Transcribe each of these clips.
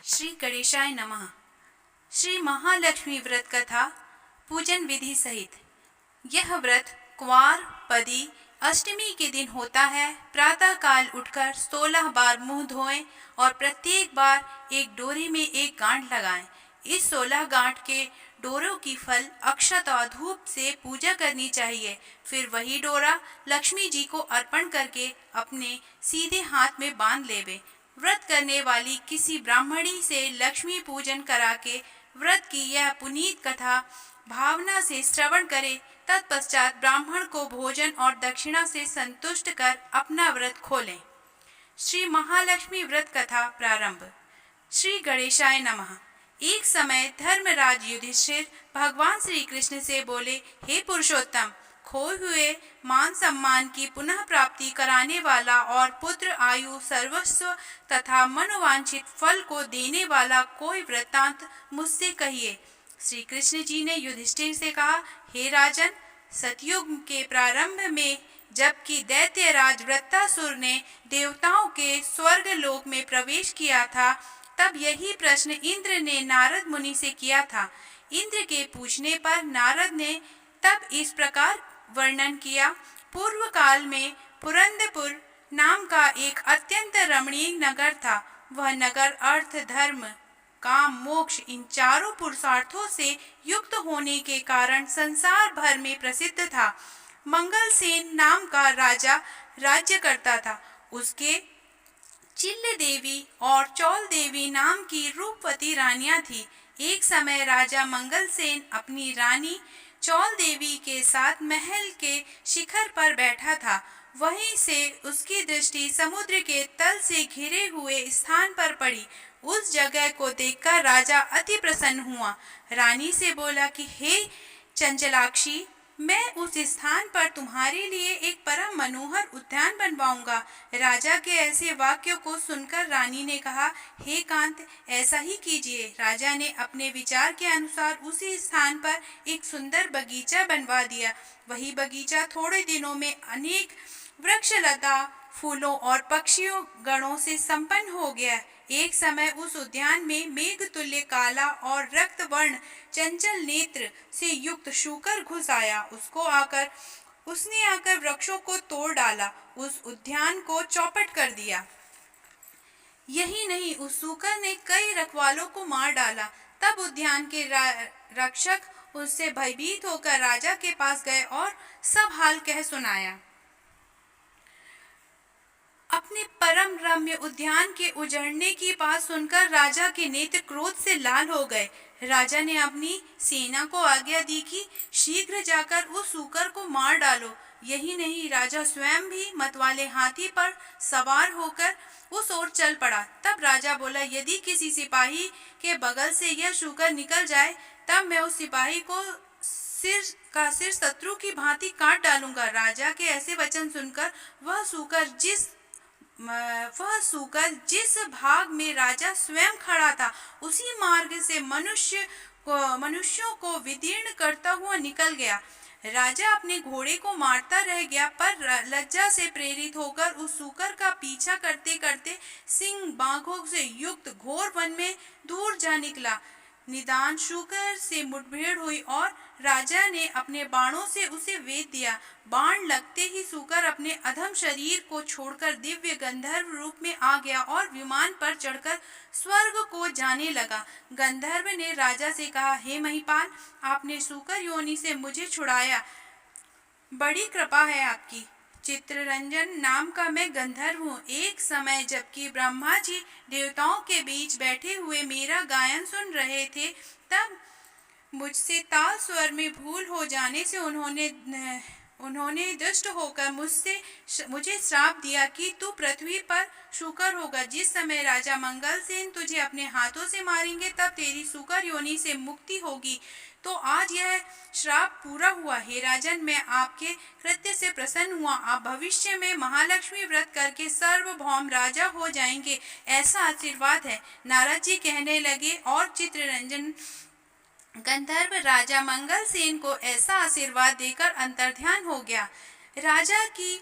श्री गणेशाय नमः। श्री महालक्ष्मी व्रत कथा पूजन विधि सहित। यह व्रत क्वार पदी अष्टमी के दिन होता है। प्रातः काल उठकर 16 बार मुंह धोएं और प्रत्येक बार एक डोरी में एक गांठ लगाएं। इस 16 गांठ के डोरों की फल अक्षत और धूप से पूजा करनी चाहिए। फिर वही डोरा लक्ष्मी जी को अर्पण करके अपने सीधे हाथ में बांध लेवे। व्रत करने वाली किसी ब्राह्मणी से लक्ष्मी पूजन करा के व्रत की यह पुनीत कथा भावना से श्रवण करे। तत्पश्चात ब्राह्मण को भोजन और दक्षिणा से संतुष्ट कर अपना व्रत खोलें। श्री महालक्ष्मी व्रत कथा प्रारंभ। श्री गणेशाय नमः। एक समय धर्मराज युधिष्ठिर भगवान श्री कृष्ण से बोले, हे पुरुषोत्तम, खोए हुए मान सम्मान की पुनः प्राप्ति कराने वाला और पुत्र आयु सर्वस्व तथा मनोवांछित फल को देने वाला कोई वृत्तांत मुझसे कहिए। श्री कृष्ण जी ने युधिष्ठिर से कहा, हे राजन, सतयुग के प्रारंभ में जबकि दैत्यराज वृत्तासुर ने देवताओं के स्वर्ग लोक में प्रवेश किया था, तब यही प्रश्न इंद्र ने नारद मुनि से किया था। इंद्र के पूछने पर नारद ने तब इस प्रकार वर्णन किया। पूर्व काल में पुरंदपुर नाम का एक अत्यंत रमणीय नगर था। वह नगर अर्थ, धर्म, काम, मोक्ष इन चारों पुरुषार्थों से युक्त होने के कारण संसार भर में प्रसिद्ध था। मंगलसेन नाम का राजा राज्य करता था। उसके चिल्ल देवी और चौल देवी नाम की रूपवती रानियां थी। एक समय राजा मंगलसेन अपनी रानी चौल देवी के साथ महल के शिखर पर बैठा था। वहीं से उसकी दृष्टि समुद्र के तल से घिरे हुए स्थान पर पड़ी। उस जगह को देखकर राजा अति प्रसन्न हुआ। रानी से बोला कि हे चंचलाक्षी, मैं उस स्थान पर तुम्हारे लिए एक परम मनोहर उद्यान बनवाऊंगा। राजा के ऐसे वाक्यों को सुनकर रानी ने कहा, हे कांत, ऐसा ही कीजिए। राजा ने अपने विचार के अनुसार उसी स्थान पर एक सुंदर बगीचा बनवा दिया। वही बगीचा थोड़े दिनों में अनेक वृक्ष, लता, फूलों और पक्षियों गणों से संपन्न हो गया। एक समय उस उद्यान में मेघ तुल्य काला और रक्त वर्ण चंचल नेत्र से युक्त शूकर घुस आया। उसने आकर वृक्षों को तोड़ डाला, उस उद्यान को चौपट कर दिया। यही नहीं, उस शूकर ने कई रखवालों को मार डाला। तब उद्यान के रक्षक उससे भयभीत होकर राजा के पास गए और सब हाल कह सुनाया। अपने परम रम्य उद्यान के उजड़ने की बात सुनकर राजा के नेत्र क्रोध से लाल हो गए। राजा ने अपनी सेना को आज्ञा दी कि शीघ्र जाकर उस शूकर को मार डालो। यही नहीं, राजा स्वयं भी मतवाले हाथी पर सवार होकर उस ओर चल पड़ा। तब राजा बोला, यदि किसी सिपाही के बगल से यह शूकर निकल जाए, तब मैं उस सिपाही को सिर शत्रु की भांति काट डालूंगा। राजा के ऐसे वचन सुनकर वह शूकर जिस भाग में राजा स्वयं खड़ा था, उसी मार्ग से मनुष्यों को विदीर्ण करता हुआ निकल गया। राजा अपने घोड़े को मारता रह गया, पर लज्जा से प्रेरित होकर उस शूकर का पीछा करते करते सिंह बाघों से युक्त घोर वन में दूर जा निकला। निदान शूकर से मुठभेड़ हुई और राजा ने अपने बाणों से उसे वेध दिया। बाण लगते ही शूकर अपने अधम शरीर को छोड़कर दिव्य गंधर्व रूप में आ गया और विमान पर चढ़कर स्वर्ग को जाने लगा। गंधर्व ने राजा से कहा, हे महिपाल, आपने शूकर योनि से मुझे छुड़ाया, बड़ी कृपा है आपकी। चित्ररंजन नाम का मैं गंधर्व हूँ। एक समय जबकि ब्रह्मा जी देवताओं के बीच बैठे हुए मेरा गायन सुन रहे थे, तब मुझसे ताल स्वर में भूल हो जाने से उन्होंने दुष्ट होकर मुझे श्राप दिया कि तू पृथ्वी पर शूकर होगा। जिस समय राजा मंगलसेन तुझे अपने हाथों से मारेंगे, तब तेरी शूकर योनि से मुक्ति होगी। तो आज यह श्राप पूरा हुआ। हे राजन, मैं आपके कृत्य से प्रसन्न हुआ। आप भविष्य में महालक्ष्मी व्रत करके सार्वभौम राजा हो जाएंगे, ऐसा आशीर्वाद है। नारद जी कहने लगे और चित्ररंजन गंधर्व राजा मंगलसेन को ऐसा आशीर्वाद देकर अंतर्ध्यान हो गया। राजा की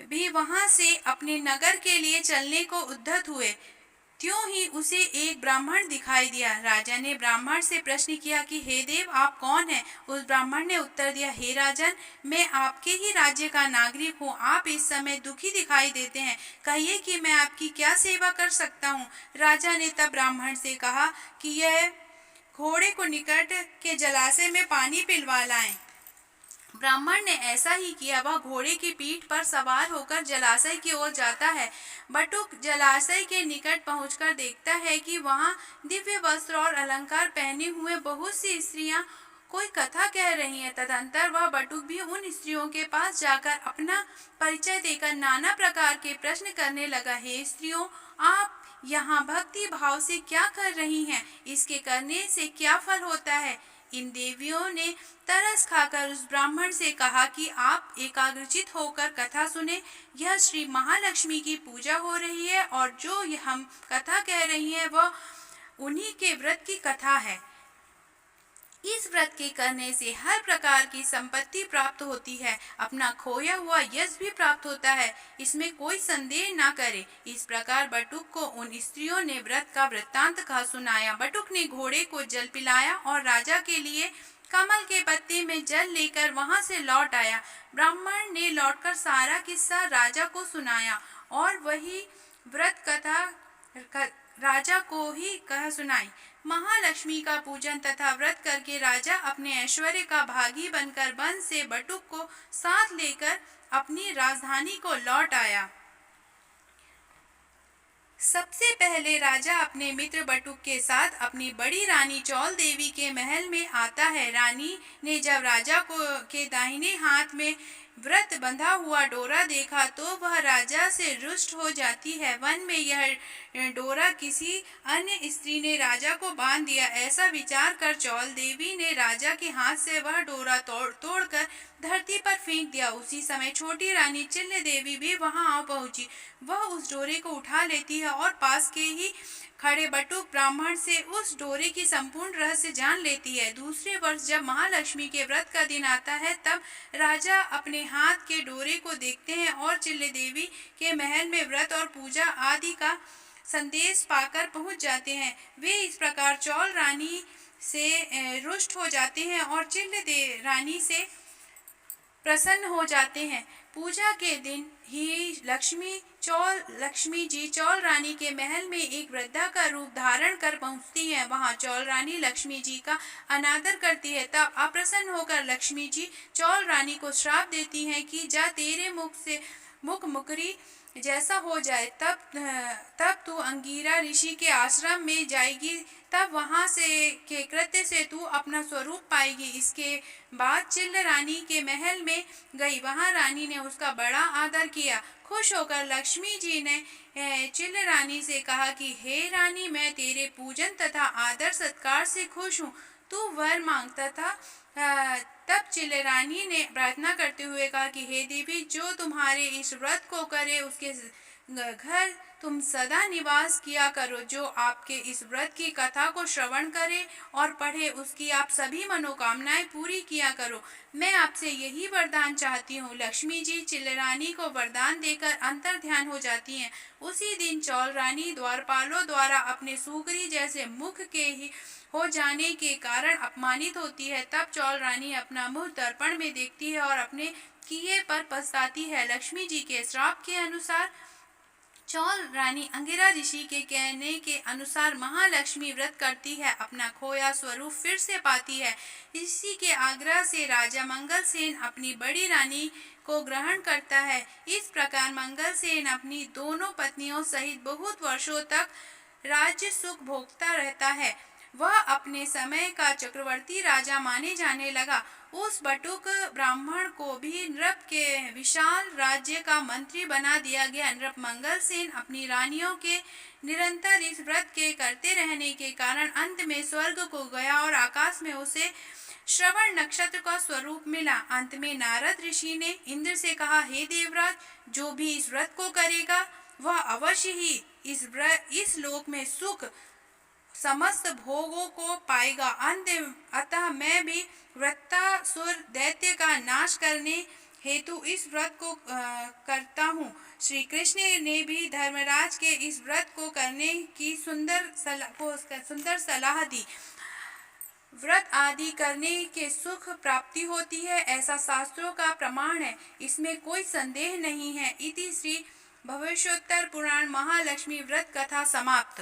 भी वहां से अपने नगर के लिए चलने को उद्यत हुए। त्यों ही उसे एक ब्राह्मण दिखाई दिया। राजा ने ब्राह्मण से प्रश्न किया कि हे देव, आप कौन हैं? उस ब्राह्मण ने उत्तर दिया, हे राजन, मैं आपके ही राज्य का नागरिक हूँ। आप इस समय दुखी दिखाई देते हैं, कहिए कि मैं आपकी क्या सेवा कर सकता हूँ। राजा ने तब ब्राह्मण से कहा कि यह घोड़े को निकट के जलाशय में पानी पिलवा लाएं। ब्राह्मण ने ऐसा ही किया। वह घोड़े की पीठ पर सवार होकर जलाशय की ओर जाता है। बटुक जलाशय के निकट पहुंचकर देखता है कि वहां दिव्य वस्त्र और अलंकार पहने हुए बहुत सी स्त्रियां कोई कथा कह रही हैं। तदंतर वह बटुक भी उन स्त्रियों के पास जाकर अपना परिचय देकर नाना प्रकार के प्रश्न करने लगा। हे स्त्रियों, आप यहाँ भक्ति भाव से क्या कर रही हैं? इसके करने से क्या फल होता है? इन देवियों ने तरस खाकर उस ब्राह्मण से कहा कि आप एकाग्रचित होकर कथा सुने। यह श्री महालक्ष्मी की पूजा हो रही है और जो हम कथा कह रही हैं वह उन्हीं के व्रत की कथा है। इस व्रत के करने से हर प्रकार की संपत्ति प्राप्त होती है, अपना खोया हुआ यश भी प्राप्त होता है, इसमें कोई संदेह ना करे। इस प्रकार बटुक को उन स्त्रियों ने व्रत का वृत्तांत कहा सुनाया। बटुक ने घोड़े को जल पिलाया और राजा के लिए कमल के पत्ते में जल लेकर वहां से लौट आया। ब्राह्मण ने लौटकर सारा किस्सा राजा को सुनाया और वही व्रत कथा राजा को ही कह सुनाई। महालक्ष्मी का पूजन तथा व्रत करके राजा अपने ऐश्वर्य का भागी बनकर वन से बटुक को साथ लेकर अपनी राजधानी को लौट आया। सबसे पहले राजा अपने मित्र बटुक के साथ अपनी बड़ी रानी चौल देवी के महल में आता है। रानी ने जब राजा को के दाहिने हाथ में व्रत बंधा हुआ डोरा देखा तो वह राजा से रुष्ट हो जाती है। वन में यह डोरा किसी अन्य स्त्री ने राजा को बांध दिया, ऐसा विचार कर चौल देवी ने राजा के हाथ से वह डोरा तोड़कर धरती पर फेंक दिया। उसी समय छोटी रानी चिल्ल देवी भी वहां आ पहुंची। वह उस डोरे को उठा लेती है और पास के ही खड़े बटुक ब्राह्मण से उस डोरे की संपूर्ण रहस्य जान लेती है। दूसरे वर्ष जब महालक्ष्मी के व्रत का दिन आता है तब राजा अपने हाथ के डोरे को देखते हैं और चिल्ल देवी के महल में व्रत और पूजा आदि का संदेश पाकर पहुंच जाते हैं। वे इस प्रकार चौल रानी से रुष्ट हो जाते हैं और चिल्ल रानी से प्रसन्न हो जाते हैं। पूजा के दिन ही लक्ष्मी जी चौल रानी के महल में एक वृद्धा का रूप धारण कर पहुंचती हैं। वहां चौल रानी लक्ष्मी जी का अनादर करती है। तब अप्रसन्न होकर लक्ष्मी जी चौल रानी को श्राप देती हैं कि जा तेरे मुख मुकरी जैसा हो जाए। तब तू अंगीरा ऋषि के आश्रम में जाएगी, तब वहां से के कृत्य से तू अपना स्वरूप पाएगी। इसके बाद चिल्ल रानी के महल में गई। वहां रानी ने उसका बड़ा आदर किया। खुश होकर लक्ष्मी जी ने चिल्ल रानी से कहा कि हे रानी, मैं तेरे पूजन तथा आदर सत्कार से खुश हूँ, तू वर मांगता था। तब चिल्ल रानी ने प्रार्थना करते हुए कहा कि हे देवी, जो तुम्हारे इस व्रत को करे उसके घर तुम सदा निवास किया करो। जो आपके इस व्रत की कथा को श्रवण करे और पढ़े उसकी आप सभी मनोकामनाएं पूरी किया करो। मैं आपसे यही वरदान चाहती हूँ। लक्ष्मी जी चिल्ल रानी को वरदान देकर अंतर ध्यान हो जाती हैं। उसी दिन चौल रानी द्वारपालों द्वारा अपने सूकरी जैसे मुख के ही हो जाने के कारण अपमानित होती है। तब चौल रानी अपना मुंह दर्पण में देखती है और अपने किए पर पछताती है। लक्ष्मी जी के श्राप के अनुसार चौल रानी अंगिरा ऋषि के कहने के अनुसार महालक्ष्मी व्रत करती है, अपना खोया स्वरूप फिर से पाती है। इसी के आग्रह से राजा मंगल सेन अपनी बड़ी रानी को ग्रहण करता है। इस प्रकार मंगल सेन अपनी दोनों पत्नियों सहित बहुत वर्षों तक राज्य सुख भोगता रहता है। वह अपने समय का चक्रवर्ती राजा माने जाने लगा। उस बटुक ब्राह्मण को भी नृप के विशाल राज्य का मंत्री बना दिया गया। नृप मंगल सेन अपनी रानियों के निरंतर इस व्रत के करते रहने के कारण अंत में स्वर्ग को गया और आकाश में उसे श्रवण नक्षत्र का स्वरूप मिला। अंत में नारद ऋषि ने इंद्र से कहा, हे देवराज, जो भी इस व्रत को करेगा वह अवश्य ही इस लोक में सुख समस्त भोगों को पाएगा। अतः मैं भी वृत्तासुर दैत्य का नाश करने हेतु इस व्रत को करता हूँ। श्री कृष्ण ने भी धर्मराज के इस व्रत को करने की सुंदर सलाह दी। व्रत आदि करने के सुख प्राप्ति होती है, ऐसा शास्त्रों का प्रमाण है, इसमें कोई संदेह नहीं है। इति श्री भविष्योत्तर पुराण महालक्ष्मी व्रत कथा समाप्त।